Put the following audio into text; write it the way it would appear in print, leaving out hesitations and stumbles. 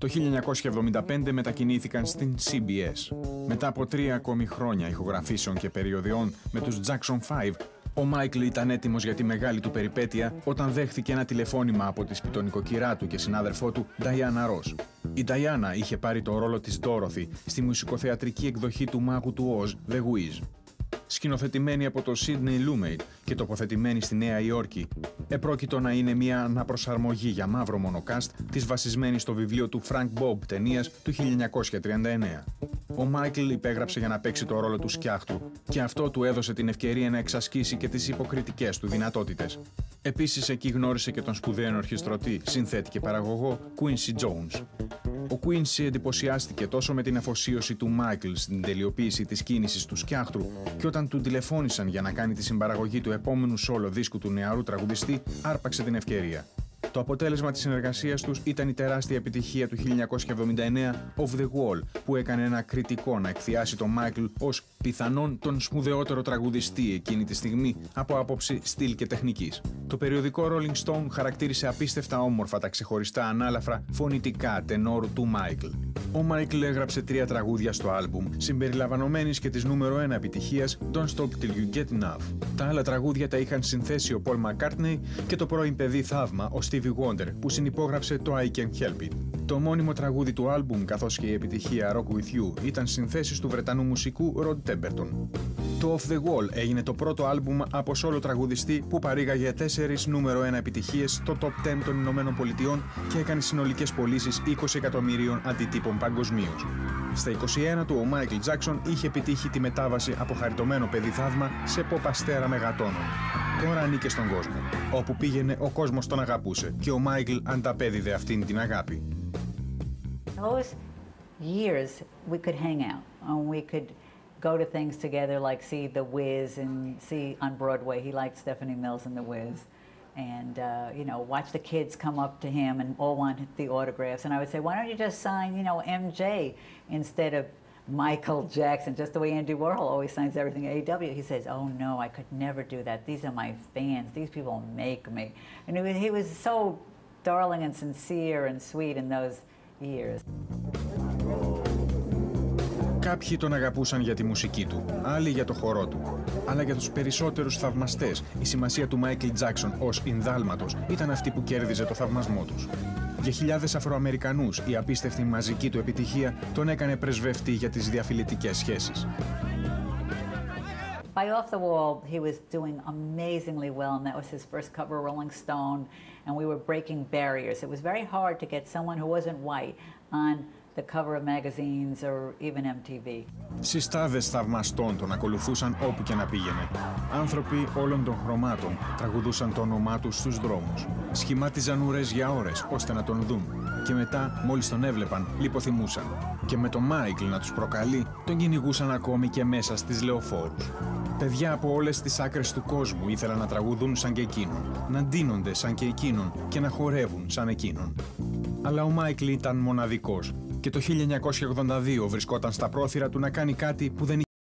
Το 1975 μετακινήθηκαν στην CBS. Μετά από 3 ακόμη χρόνια ηχογραφήσεων και περιοδιών με τους Jackson 5, ο Μάικλ ήταν έτοιμος για τη μεγάλη του περιπέτεια όταν δέχθηκε ένα τηλεφώνημα από τη σπιτονικοκυρά του και συνάδελφό του, Νταϊάννα Ρος. Η Νταϊάννα είχε πάρει το ρόλο της Ντόροθι στη μουσικοθεατρική εκδοχή του μάγου του Οζ, The Wiz. Σκηνοθετημένη από το Sidney Lumet και τοποθετημένη στη Νέα Υόρκη, επρόκειτο να είναι μια αναπροσαρμογή για μαύρο μονοκάστ της βασισμένης στο βιβλίο του Frank Bob ταινίας του 1939. Ο Μάικλ υπέγραψε για να παίξει το ρόλο του σκιάχτρου και αυτό του έδωσε την ευκαιρία να εξασκήσει και τις υποκριτικές του δυνατότητες. Επίσης εκεί γνώρισε και τον σπουδαίο ενορχιστρωτή, συνθέτη και παραγωγό Quincy Jones. Ο Quincy εντυπωσιάστηκε τόσο με την αφοσίωση του Μάικλ στην τελειοποίηση της κίνησης του σκιάχτρου και όταν του τηλεφώνησαν για να κάνει τη συμπαραγωγή του επόμενου σόλο δίσκου του νεαρού τραγουδιστή, άρπαξε την ευκαιρία. Το αποτέλεσμα της συνεργασίας τους ήταν η τεράστια επιτυχία του 1979 Off the Wall, που έκανε ένα κριτικό να εκθιάσει τον Μάικλ ως πιθανόν τον σπουδαιότερο τραγουδιστή εκείνη τη στιγμή από άποψη στυλ και τεχνικής. Το περιοδικό Rolling Stone χαρακτήρισε απίστευτα όμορφα τα ξεχωριστά ανάλαφρα φωνητικά τενόρου του Μάικλ. Ο Μάικλ έγραψε 3 τραγούδια στο άλμπουμ, συμπεριλαμβανομένης και της νούμερο 1 επιτυχίας Don't Stop Till You Get Enough. Τα άλλα τραγούδια τα είχαν συνθέσει ο Paul McCartney και το πρώην παιδί θαύμα, ο Stevie Wonder, που συνυπόγραψε το I Can't Help It. Το μόνιμο τραγούδι του άλμπουμ, καθώς και η επιτυχία Rock With You, ήταν συνθέσεις του Βρετανού μουσικού Rod Temperton. Το Off the Wall έγινε το πρώτο άλμπουμ από σόλο τραγουδιστή που παρήγαγε 4 νούμερο 1 επιτυχίες στο Top 10 των Ηνωμένων Πολιτειών και έκανε συνολικές πωλήσεις 20 εκατομμυρίων αντιτύπων παγκοσμίως. Στα 21 του, ο Μάικλ Τζάκσον είχε επιτύχει τη μετάβαση από χαριτωμένο παιδί θαύμα σε pop αστέρα μεγατόνων. Τώρα ανήκε στον κόσμο. Όπου πήγαινε, ο κόσμος τον αγαπούσε και ο Μάικλ ανταπέδιδε αυτήν την αγάπη. Those years we could hang out and we could go to things together like see The Wiz and see on Broadway. He liked Stephanie Mills and The Wiz. And, you know, watch the kids come up to him and all want the autographs. And I would say, why don't you just sign, you know, MJ instead of Michael Jackson, just the way Andy Warhol always signs everything at AEW. He says, oh no, I could never do that. These are my fans. These people make me. And he was so darling and sincere and sweet in those years. Κάποιοι τον αγαπούσαν για τη μουσική του, άλλοι για το χορό του. Αλλά για τους περισσότερους θαυμαστές, η σημασία του Μάικλ Τζάκσον ως Ινδάλματος ήταν αυτή που κέρδιζε το θαυμασμό τους. Για χιλιάδες Αφροαμερικανούς, η απίστευτη μαζική του επιτυχία τον έκανε πρεσβευτή για τις διαφιλητικές σχέσεις. By Off the Wall, he was doing amazingly well, and that was his first cover of Rolling Stone, and we were breaking barriers. It was very hard to get someone who wasn't white on the cover of magazines or even MTV. Συστάδες θαυμαστών τον ακολουθούσαν όπου και να πήγαινε. Άνθρωποι όλων των χρωμάτων τραγουδούσαν το όνομά τους στους δρόμους. Σχημάτιζαν ουρές για ώρες ώστε να τον δουν. Και μετά, μόλις τον έβλεπαν, λιποθυμούσαν. Και με τον Μάικλ να τους προκαλεί, τον κυνηγούσαν ακόμη και μέσα στις λεωφόρους. Παιδιά από όλες τις άκρες του κόσμου ήθελαν να τραγουδούν σαν και εκείνον, να ντύνονται σαν και εκείνον και να χορεύουν σαν εκείνον. Αλλά ο Μάικλ ήταν μοναδικός και το 1982 βρισκόταν στα πρόθυρα του να κάνει κάτι που δεν